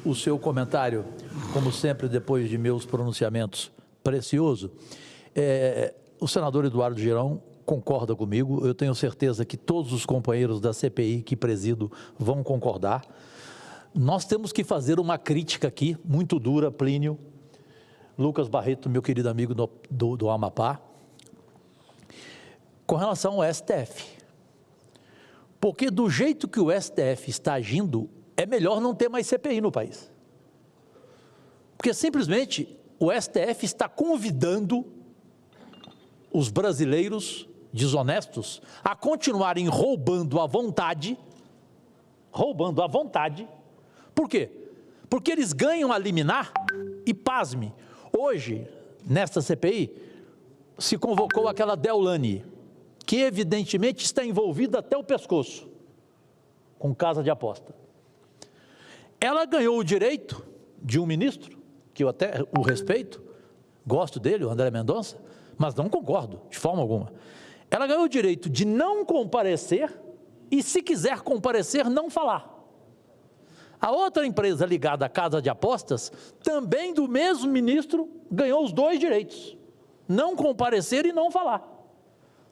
o seu comentário, como sempre, depois de meus pronunciamentos, precioso. O senador Eduardo Girão concorda comigo, eu tenho certeza que todos os companheiros da CPI que presido vão concordar. Nós temos que fazer uma crítica aqui, muito dura, Plínio, Lucas Barreto, meu querido amigo do Amapá, com relação ao STF. Porque do jeito que o STF está agindo, é melhor não ter mais CPI no país. Porque simplesmente o STF está convidando os brasileiros desonestos a continuarem roubando à vontade. Por quê? Porque eles ganham a liminar e, pasme, hoje, nesta CPI, se convocou aquela Deolane, que evidentemente está envolvida até o pescoço com casa de aposta. Ela ganhou o direito de um ministro, que eu até o respeito, gosto dele, o André Mendonça, mas não concordo de forma alguma. Ela ganhou o direito de não comparecer e, se quiser comparecer, não falar. A outra empresa ligada à casa de apostas, também do mesmo ministro, ganhou os dois direitos, não comparecer e não falar.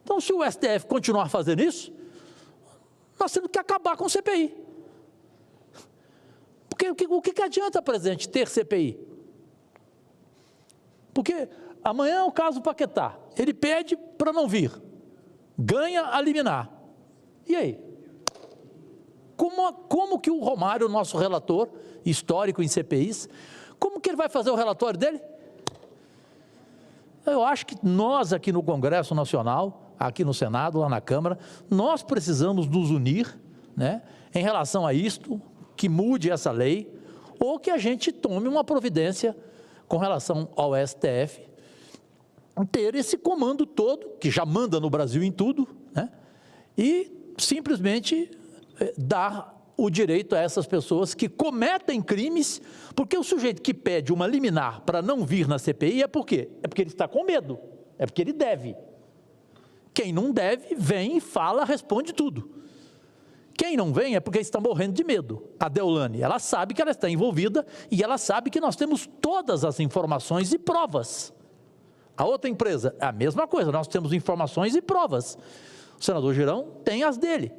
Então, se o STF continuar fazendo isso, nós temos que acabar com o CPI. Porque o que adianta, presidente, ter CPI? Porque amanhã é o caso Paquetá, ele pede para não vir, ganha a liminar. E aí? Como que o Romário, nosso relator histórico em CPIs, como que ele vai fazer o relatório dele? Eu acho que nós aqui no Congresso Nacional, aqui no Senado, lá na Câmara, nós precisamos nos unir, né, em relação a isto, que mude essa lei, ou que a gente tome uma providência com relação ao STF, ter esse comando todo, que já manda no Brasil em tudo, né, e simplesmente dar o direito a essas pessoas que cometem crimes, porque o sujeito que pede uma liminar para não vir na CPI é por quê? É porque ele está com medo, é porque ele deve. Quem não deve, vem e fala, responde tudo. Quem não vem é porque está morrendo de medo. A Deolane, ela sabe que ela está envolvida e ela sabe que nós temos todas as informações e provas. A outra empresa, é a mesma coisa, nós temos informações e provas. O senador Girão tem as dele.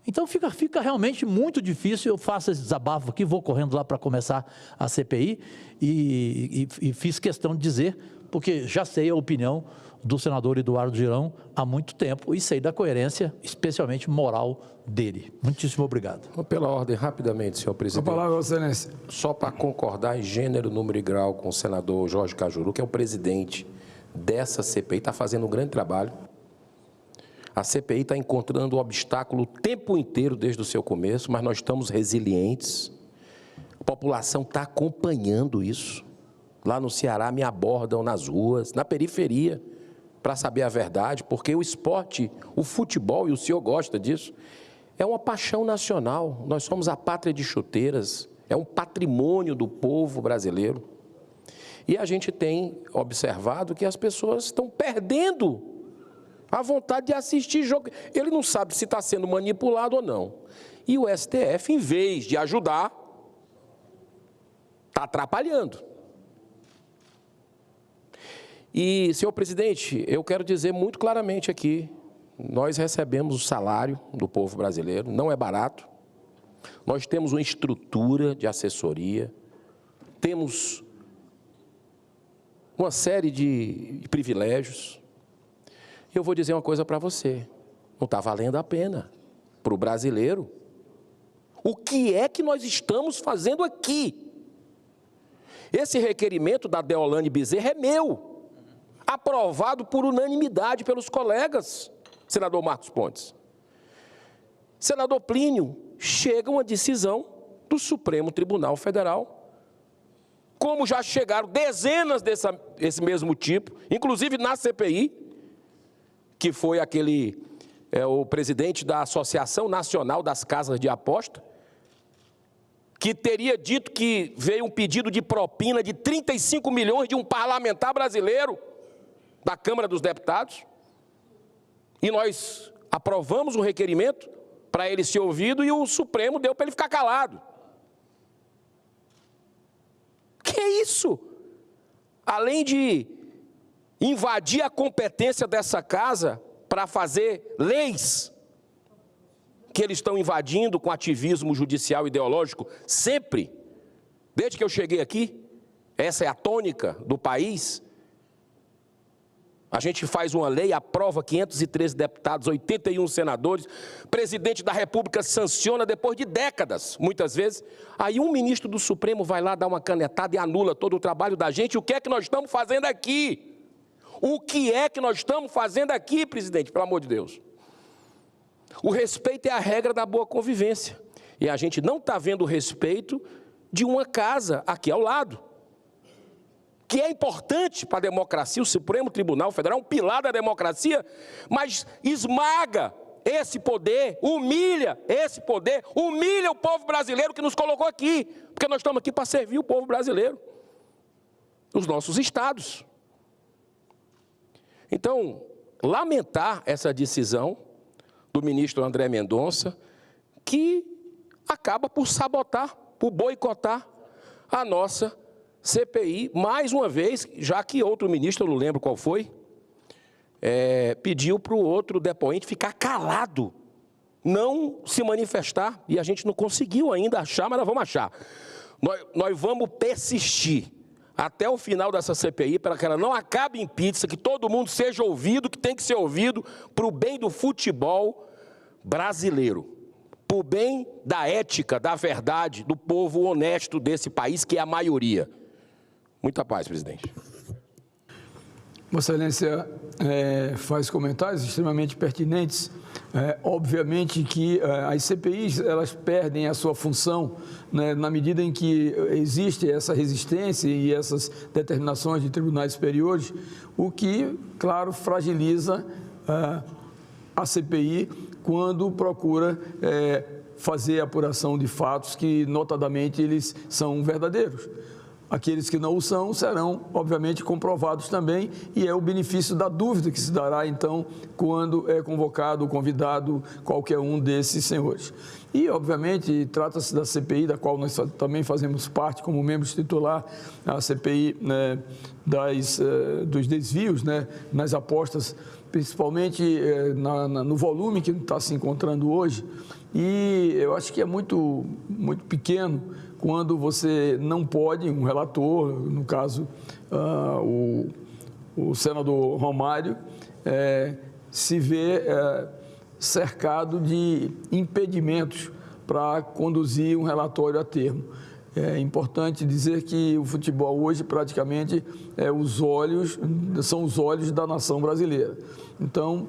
Então fica realmente muito difícil. Eu faço esse desabafo aqui, vou correndo lá para começar a CPI e fiz questão de dizer, porque já sei a opinião do senador Eduardo Girão há muito tempo e sei da coerência, especialmente moral, dele. Muitíssimo obrigado. Pela ordem, rapidamente, senhor presidente. A palavra, excelência. Só para concordar em gênero, número e grau com o senador Jorge Cajuru, que é o presidente dessa CPI, está fazendo um grande trabalho. A CPI está encontrando obstáculo o tempo inteiro desde o seu começo, mas nós estamos resilientes. A população está acompanhando isso. Lá no Ceará me abordam nas ruas, na periferia, para saber a verdade, porque o esporte, o futebol, e o senhor gosta disso, é uma paixão nacional. Nós somos a pátria de chuteiras, é um patrimônio do povo brasileiro. E a gente tem observado que as pessoas estão perdendo a vontade de assistir jogo. Ele não sabe se está sendo manipulado ou não. E o STF, em vez de ajudar, está atrapalhando. E, senhor presidente, eu quero dizer muito claramente aqui, nós recebemos o salário do povo brasileiro, não é barato. Nós temos uma estrutura de assessoria, temos uma série de privilégios. Eu vou dizer uma coisa para você, não está valendo a pena para o brasileiro. O que é que nós estamos fazendo aqui? Esse requerimento da Deolane Bezerra é meu, aprovado por unanimidade pelos colegas, senador Marcos Pontes. Senador Plínio, chega uma decisão do Supremo Tribunal Federal, como já chegaram dezenas desse mesmo tipo, inclusive na CPI, que foi o presidente da Associação Nacional das Casas de Aposta, que teria dito que veio um pedido de propina de 35 milhões de um parlamentar brasileiro da Câmara dos Deputados, e nós aprovamos o requerimento para ele ser ouvido e o Supremo deu para ele ficar calado. isso? Além de invadir a competência dessa casa para fazer leis que eles estão invadindo com ativismo judicial ideológico, sempre, desde que eu cheguei aqui, essa é a tônica do país. A gente faz uma lei, aprova 513 deputados, 81 senadores, presidente da República sanciona depois de décadas, muitas vezes. Aí um ministro do Supremo vai lá dar uma canetada e anula todo o trabalho da gente. O que é que nós estamos fazendo aqui? O que é que nós estamos fazendo aqui, presidente, pelo amor de Deus? O respeito é a regra da boa convivência. E a gente não está vendo o respeito de uma casa aqui ao lado, que é importante para a democracia. O Supremo Tribunal Federal é um pilar da democracia, mas esmaga esse poder, humilha esse poder, humilha o povo brasileiro que nos colocou aqui, porque nós estamos aqui para servir o povo brasileiro, os nossos estados. Então, lamentar essa decisão do ministro André Mendonça, que acaba por sabotar, por boicotar a nossa CPI, mais uma vez, já que outro ministro, eu não lembro qual foi, pediu para o outro depoente ficar calado, não se manifestar, e a gente não conseguiu ainda achar, mas nós vamos achar. Nós vamos persistir até o final dessa CPI, para que ela não acabe em pizza, que todo mundo seja ouvido, que tem que ser ouvido, para o bem do futebol brasileiro, para o bem da ética, da verdade, do povo honesto desse país, que é a maioria. Muita paz, presidente. Vossa Excelência faz comentários extremamente pertinentes. Obviamente que as CPIs, elas perdem a sua função, né, na medida em que existe essa resistência e essas determinações de tribunais superiores, o que, claro, fragiliza a CPI quando procura fazer a apuração de fatos que, notadamente, eles são verdadeiros. Aqueles que não o são serão, obviamente, comprovados também, e é o benefício da dúvida que se dará, então, quando é convocado ou convidado qualquer um desses senhores. E, obviamente, trata-se da CPI, da qual nós também fazemos parte como membros titular, a CPI, né, dos desvios, né, nas apostas, principalmente no volume que está se encontrando hoje. E eu acho que é muito pequeno quando você não pode, um relator, no caso o senador Romário, se vê cercado de impedimentos para conduzir um relatório a termo. É importante dizer que o futebol hoje praticamente são os olhos da nação brasileira. Então,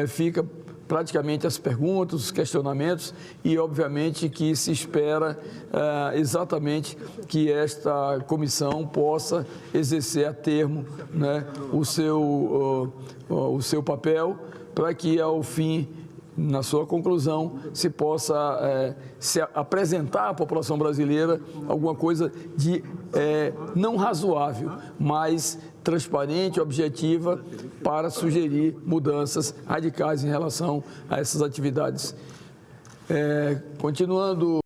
fica praticamente as perguntas, os questionamentos e, obviamente, que se espera exatamente que esta comissão possa exercer a termo, né, o seu papel, para que, ao fim, na sua conclusão, se possa se apresentar à população brasileira alguma coisa de não razoável, mas transparente, objetiva, para sugerir mudanças radicais em relação a essas atividades. Continuando